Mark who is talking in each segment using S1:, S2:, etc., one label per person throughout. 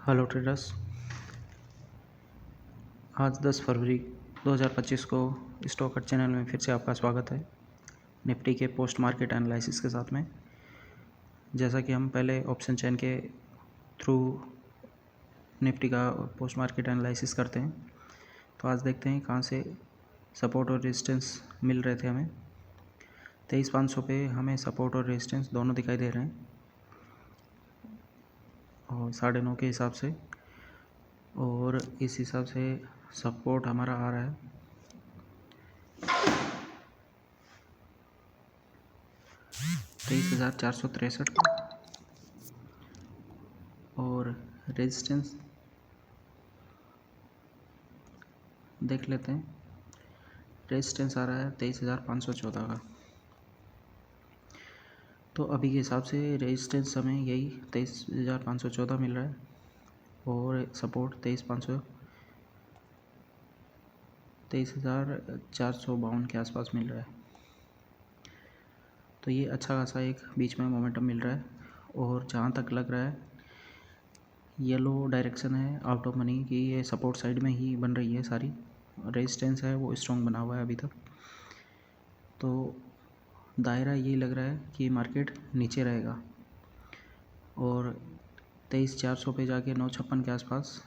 S1: Hello traders. आज 10 फरवरी 2025 को stock channel में फिर से आपका स्वागत है निफ्टी के पोस्ट मार्केट एनालिसिस के साथ में। जैसा कि हम पहले ऑप्शन चेन के थ्रू निफ्टी का पोस्ट मार्केट एनालिसिस करते हैं, तो आज देखते हैं कहाँ से सपोर्ट और रेजिस्टेंस मिल रहे थे हमें। 23,500 पे हमें सपोर्ट और रेजिस्टेंस दोनों दिखाई दे रहे हैं और 9:30 के हिसाब से, और इस हिसाब से सपोर्ट हमारा आ रहा है 23,463 और रेजिस्टेंस देख लेते हैं। रेजिस्टेंस आ रहा है 23,514 का। तो अभी के हिसाब से रेजिस्टेंस हमें यही 23,514 मिल रहा है और सपोर्ट 23,452 के आसपास मिल रहा है। तो ये अच्छा खासा एक बीच में मोमेंटम मिल रहा है और जहाँ तक लग रहा है येलो डायरेक्शन है आउट ऑफ मनी की, ये सपोर्ट साइड में ही बन रही है सारी। रेजिस्टेंस है वो स्ट्रॉन्ग बना हुआ है अभी तक। तो दायरा ये लग रहा है कि मार्केट नीचे रहेगा और 23,400 पे जाके 956 के आसपास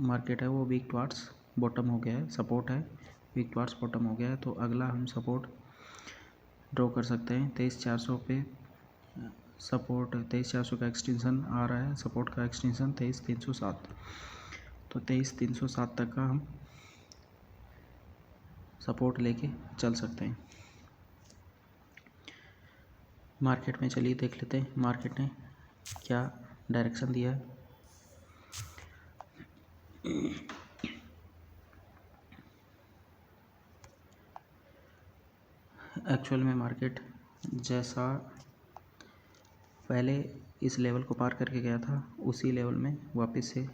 S1: मार्केट है वो वीक टुवार्ड्स बॉटम हो गया है। सपोर्ट है वीक टुवार्ड्स बॉटम हो गया है, तो अगला हम सपोर्ट ड्रॉ कर सकते हैं 23,400 पे। सपोर्ट 23,400 का एक्सटेंशन आ रहा है, सपोर्ट का एक्सटेंशन 23,307। तो 23,307 तक का हम सपोर्ट लेके चल सकते हैं। मार्केट में चलिए देख लेते हैं मार्केट ने क्या डायरेक्शन दिया है। एक्चुअल में मार्केट जैसा पहले इस लेवल को पार करके गया था उसी लेवल में वापस से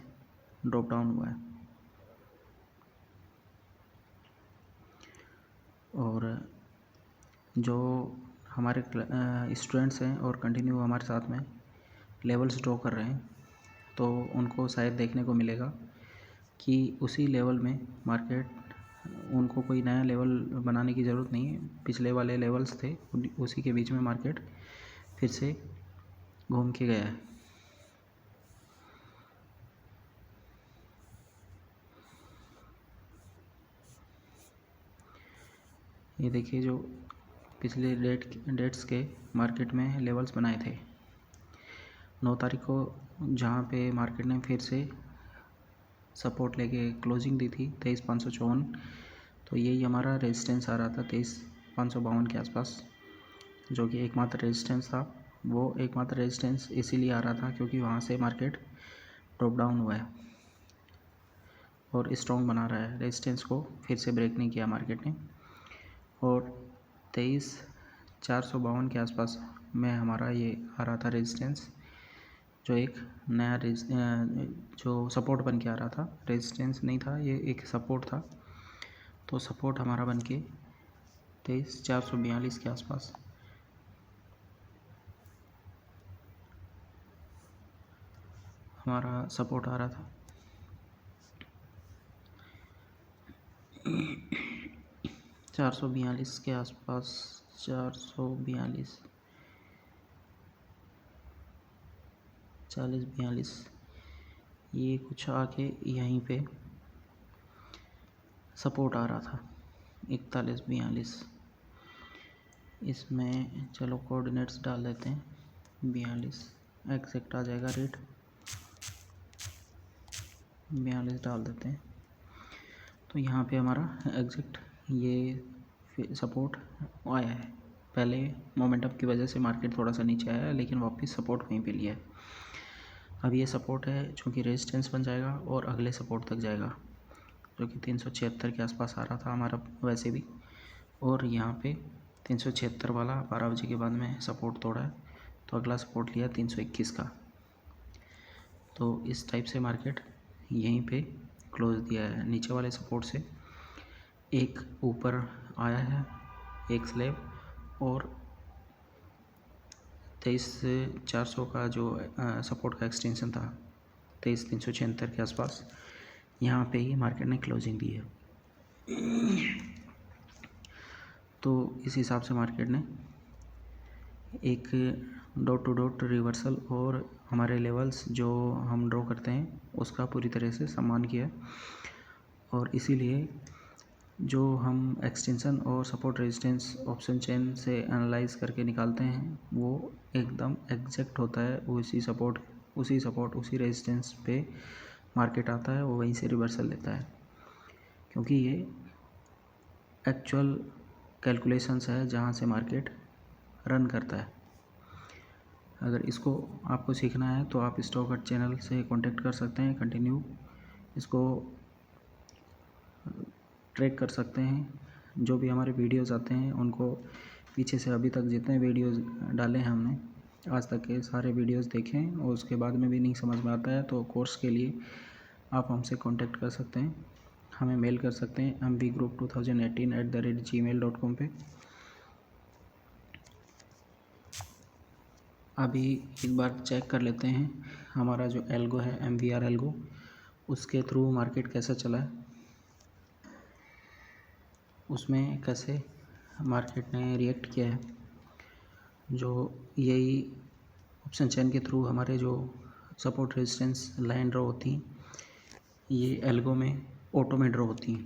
S1: ड्रॉप डाउन हुआ है और जो हमारे स्टूडेंट्स हैं और कंटिन्यू हमारे साथ में लेवल्स ड्रॉ कर रहे हैं, तो उनको शायद देखने को मिलेगा कि उसी लेवल में मार्केट, उनको कोई नया लेवल बनाने की ज़रूरत नहीं है। पिछले वाले लेवल्स थे उसी के बीच में मार्केट फिर से घूम के गया है। ये देखिए जो पिछले डेट्स के मार्केट में लेवल्स बनाए थे 9 तारीख को, जहाँ पे मार्केट ने फिर से सपोर्ट लेके क्लोजिंग दी थी 23,554। तो यही हमारा रेजिस्टेंस आ रहा था 23,552 के आसपास, जो कि एकमात्र रेजिस्टेंस था। वो एकमात्र रेजिस्टेंस इसीलिए आ रहा था क्योंकि वहाँ से मार्केट ड्रॉप डाउन हुआ है और स्ट्रॉन्ग बना रहा है। रेजिस्टेंस को फिर से ब्रेक नहीं किया मार्केट ने और 23,452 के आसपास में हमारा ये आ रहा था रेजिस्टेंस, जो एक नया जो सपोर्ट बन के आ रहा था। रेजिस्टेंस नहीं था, ये एक सपोर्ट था। तो सपोर्ट हमारा बन के 23,442 के आसपास हमारा सपोर्ट आ रहा था। $442 के आसपास, 442, 40-42 ये कुछ आके यहीं पे सपोर्ट आ रहा था 41-42। इसमें चलो कोऑर्डिनेट्स डाल देते हैं। 42 एग्जैक्ट आ जाएगा रेट, 42 डाल देते हैं। तो यहाँ पे हमारा एग्जैक्ट ये सपोर्ट आया है। पहले मोमेंटम की वजह से मार्केट थोड़ा सा नीचे आया है, लेकिन वापस सपोर्ट वहीं पे लिया है। अब ये सपोर्ट है जो कि रेजिस्टेंस बन जाएगा और अगले सपोर्ट तक जाएगा, जो कि 376 के आसपास आ रहा था हमारा वैसे भी। और यहाँ पे 376 वाला 12 बजे के बाद में सपोर्ट तोड़ा है, तो अगला सपोर्ट लिया 321 का। तो इस टाइप से मार्केट यहीं पे क्लोज दिया है। नीचे वाले सपोर्ट से एक ऊपर आया है एक स्लैब, और 23,400 का जो सपोर्ट का एक्सटेंशन था 23,376 के आसपास यहाँ पे ही मार्केट ने क्लोजिंग दी है। तो इस हिसाब से मार्केट ने एक डॉट टू डॉट रिवर्सल और हमारे लेवल्स जो हम ड्रॉ करते हैं उसका पूरी तरह से सम्मान किया। और इसीलिए जो हम एक्सटेंशन और सपोर्ट रेजिस्टेंस ऑप्शन चेन से एनालाइज करके निकालते हैं वो एकदम एग्जैक्ट होता है। उसी सपोर्ट उसी रेजिस्टेंस पे मार्केट आता है और वहीं से रिवर्सल लेता है, क्योंकि ये एक्चुअल कैलकुलेशंस है जहाँ से मार्केट रन करता है। अगर इसको आपको सीखना है तो आप स्टॉक चैनल से कांटेक्ट कर सकते हैं, कंटिन्यू इसको ट्रैक कर सकते हैं। जो भी हमारे वीडियोस आते हैं उनको पीछे से अभी तक जितने वीडियोस डाले हैं हमने आज तक के सारे वीडियोस देखें, और उसके बाद में भी नहीं समझ में आता है तो कोर्स के लिए आप हमसे कांटेक्ट कर सकते हैं, हमें मेल कर सकते हैं mvgroup2018@gmail.com पे। अभी एक बार चेक कर लेते हैं हमारा जो एल्गो है MVR एल्गो, उसके थ्रू मार्केट कैसा चला है, उसमें कैसे मार्केट ने रिएक्ट किया है। जो यही ऑप्शन चेन के थ्रू हमारे जो सपोर्ट रेजिस्टेंस लाइन ड्रॉ होती हैं ये एल्गो में ऑटो में ड्रॉ होती हैं।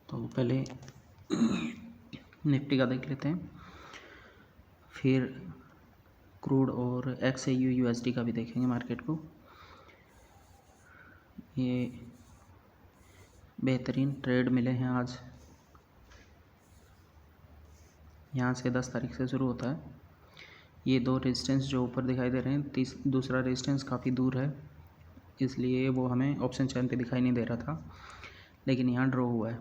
S1: तो पहले निफ्टी का देख लेते हैं, फिर क्रूड और XAU USD का भी देखेंगे मार्केट को। ये बेहतरीन ट्रेड मिले हैं आज। यहाँ से 10 तारीख से शुरू होता है। ये दो रेजिस्टेंस जो ऊपर दिखाई दे रहे हैं, दूसरा रेजिस्टेंस काफ़ी दूर है इसलिए वो हमें ऑप्शन चैन पे दिखाई नहीं दे रहा था, लेकिन यहाँ ड्रॉ हुआ है।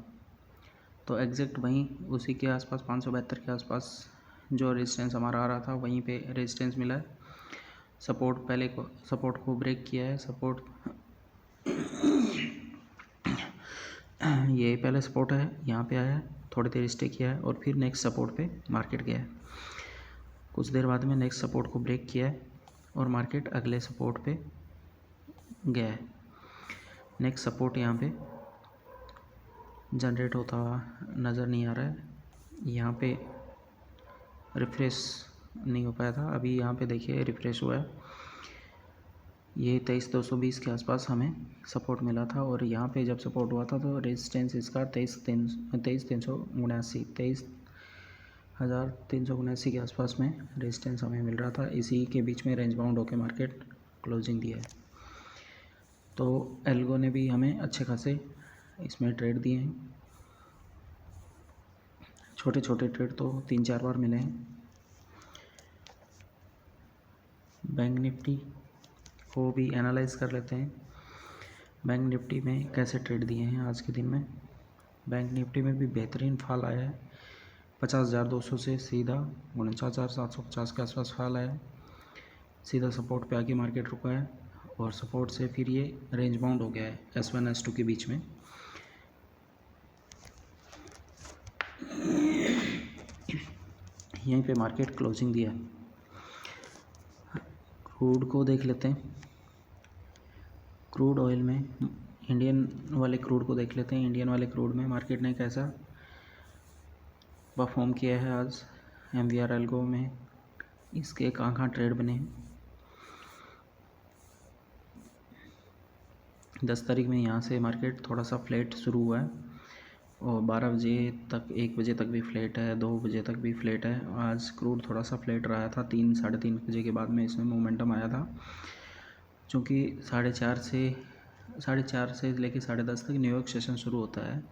S1: तो एग्जैक्ट वहीं उसी के आसपास 572 के आसपास जो रेजिस्टेंस हमारा आ रहा था वहीं पे रेजिस्टेंस मिला है। सपोर्ट को ब्रेक किया है। ये पहले सपोर्ट है, यहाँ पे आया है, थोड़ी देर स्टे किया है और फिर नेक्स्ट सपोर्ट पे मार्केट गया है। कुछ देर बाद में नेक्स्ट सपोर्ट को ब्रेक किया है और मार्केट अगले सपोर्ट पे गया है। नेक्स्ट सपोर्ट यहाँ पे जनरेट होता हुआ नज़र नहीं आ रहा है। यहाँ पे रिफ्रेश नहीं हो पाया था, अभी यहाँ पे देखिए रिफ्रेश हुआ है। ये 23,220 के आसपास हमें सपोर्ट मिला था और यहाँ पे जब सपोर्ट हुआ था तो रेजिस्टेंस इसका 23,379 के आसपास में रेजिस्टेंस हमें मिल रहा था। इसी के बीच में रेंज बाउंड होकर मार्केट क्लोजिंग दिया है। तो एल्गो ने भी हमें अच्छे खासे इसमें ट्रेड दिए हैं। छोटे छोटे ट्रेड तो 3-4 बार मिले हैं। बैंक निफ्टी को भी एनालाइज कर लेते हैं। बैंक निफ्टी में कैसे ट्रेड दिए हैं आज के दिन में। बैंक निफ्टी में भी बेहतरीन फॉल आया है। 50,200 से सीधा 49,750 के आसपास फॉल आया है। सीधा सपोर्ट पे आके मार्केट रुका है और सपोर्ट से फिर ये रेंज बाउंड हो गया है S1 S2 के बीच में। यहीं पे मार्केट क्लोजिंग दिया है। क्रूड को देख लेते हैं। क्रूड ऑयल में इंडियन वाले क्रूड को देख लेते हैं। इंडियन वाले क्रूड में मार्केट ने कैसा परफॉर्म किया है आज MVR एल्गो में, इसके कहाँ ट्रेड बने हैं। 10 तारीख में यहाँ से मार्केट थोड़ा सा फ्लैट शुरू हुआ है और 12 बजे तक 1 बजे तक भी फ्लैट है, 2 बजे तक भी फ्लैट है। आज क्रूड थोड़ा सा फ्लैट रहा था। 3-3:30 बजे के बाद में इसमें मोमेंटम आया था, क्योंकि 4:30 से लेकर 10:30 तक न्यूयॉर्क सेशन शुरू होता है।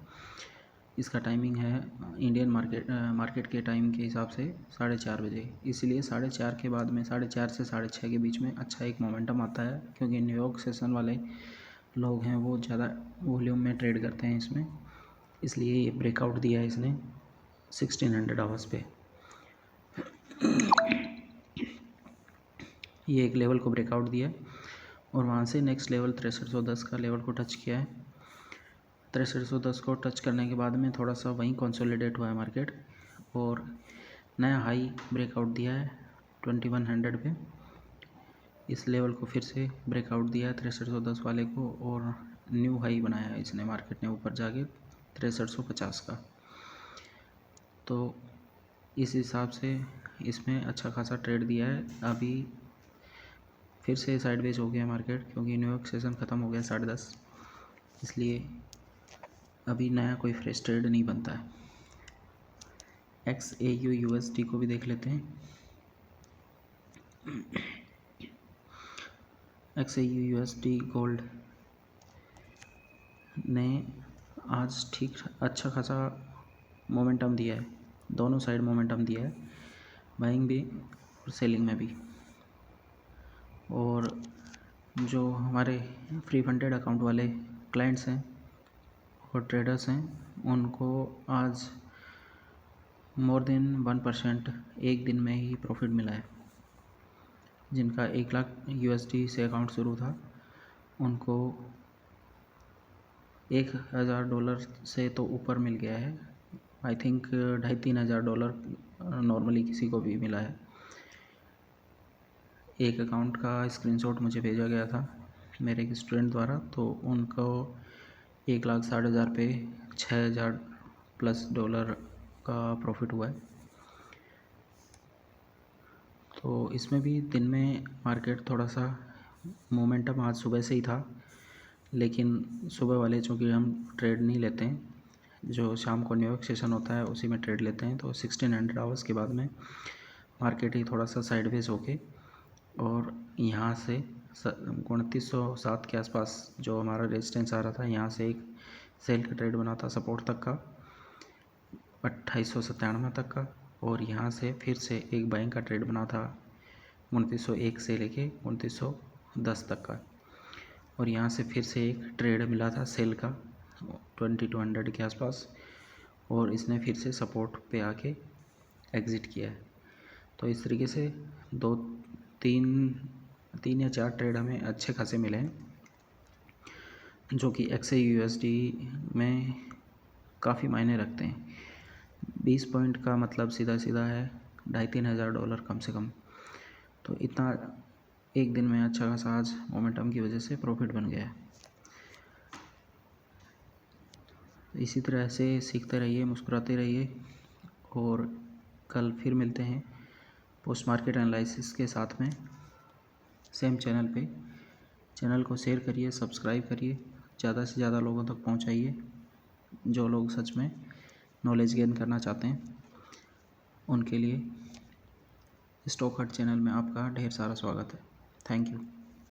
S1: इसका टाइमिंग है इंडियन मार्केट के टाइम के हिसाब से 4:30 बजे, इसलिए 4:30 के बाद में 4:30 से 6:30 के बीच में अच्छा एक मोमेंटम आता है, क्योंकि न्यूयॉर्क सेशन वाले लोग हैं वो ज़्यादा वॉल्यूम में ट्रेड करते हैं इसमें, इसलिए ये ब्रेकआउट दिया है इसने 1600 आवर्स पे। ये एक लेवल को ब्रेकआउट दिया है और वहाँ से नेक्स्ट लेवल 6310 का लेवल को टच किया है। 6310 को टच करने के बाद में थोड़ा सा वहीं कंसोलिडेट हुआ है मार्केट और नया हाई ब्रेकआउट दिया है 2100 पे इस लेवल को फिर से ब्रेकआउट दिया 6310 वाले को और न्यू हाई बनाया इसने मार्केट ने ऊपर जाके 6350 का। तो इस हिसाब से इसमें अच्छा खासा ट्रेड दिया है। अभी फिर से साइडवेज हो गया मार्केट क्योंकि न्यूयॉर्क सेशन ख़त्म हो गया 10:30, इसलिए अभी नया कोई फ्रेश ट्रेड नहीं बनता है। XAU USD को भी देख लेते हैं। XAU USD गोल्ड ने आज ठीक अच्छा खासा मोमेंटम दिया है, दोनों साइड मोमेंटम दिया है, बाइंग भी और सेलिंग में भी। और जो हमारे फ्री फंडेड अकाउंट वाले क्लाइंट्स हैं और ट्रेडर्स हैं उनको आज मोर देन 1% एक दिन में ही प्रॉफिट मिला है। जिनका 1 लाख USD से अकाउंट शुरू था उनको $1000 से तो ऊपर मिल गया है। आई थिंक $2500-3000 नॉर्मली किसी को भी मिला है। एक अकाउंट का स्क्रीनशॉट मुझे भेजा गया था मेरे एक स्टूडेंट द्वारा, तो उनको $1,60,000 पे $6000+ का प्रॉफिट हुआ है। तो इसमें भी दिन में मार्केट थोड़ा सा मोमेंटम आज सुबह से ही था, लेकिन सुबह वाले चूँकि हम ट्रेड नहीं लेते हैं, जो शाम को न्यूयॉर्क सेशन होता है उसी में ट्रेड लेते हैं, तो 1600 आवर्स के बाद में मार्केट ही थोड़ा सा साइडवेज होके और यहाँ से 2907 के आसपास जो हमारा रेजिस्टेंस आ रहा था, यहाँ से एक सेल का ट्रेड बना था सपोर्ट तक का 2897 तक का, और यहाँ से फिर से एक बाइंग का ट्रेड बना था 2901 से लेके 2910 तक का, और यहाँ से फिर से एक ट्रेड मिला था सेल का 2200 के आसपास, और इसने फिर से सपोर्ट पे आके एग्ज़िट किया है। तो इस तरीके से तीन या चार ट्रेड हमें अच्छे खासे मिले हैं, जो कि XAU USD में काफ़ी मायने रखते हैं। 20 पॉइंट का मतलब सीधा सीधा है $2500 कम से कम। तो इतना एक दिन में अच्छा खासा आज मोमेंटम की वजह से प्रॉफिट बन गया है। इसी तरह से सीखते रहिए, मुस्कुराते रहिए, और कल फिर मिलते हैं पोस्ट मार्केट एनालिसिस के साथ में सेम चैनल पे। चैनल को शेयर करिए, सब्सक्राइब करिए, ज़्यादा से ज़्यादा लोगों तक पहुंचाइए जो लोग सच में नॉलेज गेन करना चाहते हैं। उनके लिए स्टॉक हट चैनल में आपका ढेर सारा स्वागत है। Thank you.